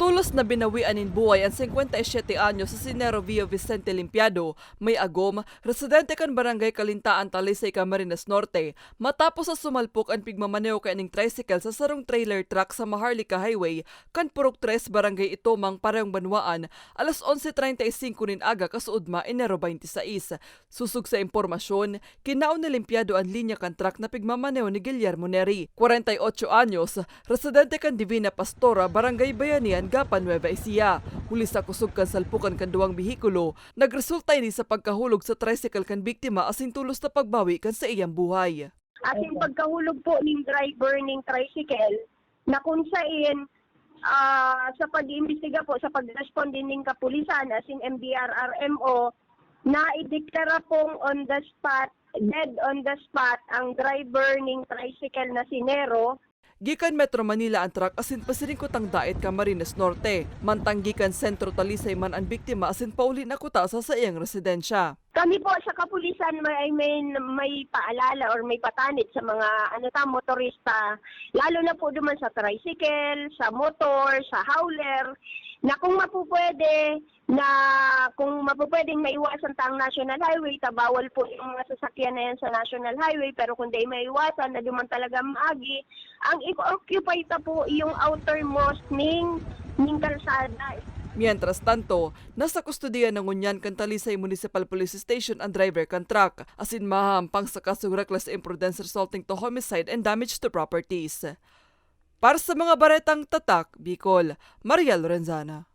Tulos na binawian in buhay ang 57 anyos sa Sinero Vio Vicente Limpiado, may agom, residente kan barangay Kalintaan, Talisay, Camarines Norte, matapos sa sumalpok ang pigmamaneo kaning tricycle sa sarong trailer truck sa Maharlika Highway, kan Purok 3, barangay Itomang, Parehong Banwaan, alas 11:35 nin aga kasuudma Enero 26. Susug sa impormasyon, kinaon ni Limpiado ang linya kan truck na pigmamaneo ni Guillermo Neri, 48 anyos, residente kan Divina Pastora, barangay Bayanihan, Gapan, Nueva Ecija. Huli sa kusog kan salpukan kan duwang bihikulo, nagresulta ini sa pagkahulog sa tricycle kan biktima asin tulos na pagbawi kan sa iyang buhay. Ating pagkahulog po ng driver ng tricycle na kung saan sa pag-iimbestiga po sa pag-respond din ng kapulisan asin MDRRMO na ideklara pong on the spot, dead on the spot ang driver ng tricycle na si Nero. Gikan Metro Manila ang truck asin pasiringkot ang daet Camarines Norte. Mantang gikan Sentro Talisay man ang biktima asin pauli na kuta sa iyang residensya. Kami po sa kapulisan may paalala or may patanit sa mga motorista, lalo na po duman sa tricycle, sa motor, sa hauler, na kung mapupwedeng maiwasan ta ang National Highway, bawal po yung mga sasakyan na yan sa National Highway, pero kung di maiwasan na duman talaga maagi, ang i-occupy ta po yung outermost ning kalsada. Mientras tanto, nasa kustudiya ng Unyan kan Talisay Municipal Police Station ang driver kan truck, asin mahampang sa kasong reckless imprudence resulting to homicide and damage to properties. Para sa mga baretang tatak, Bicol, Maria Lorenzana.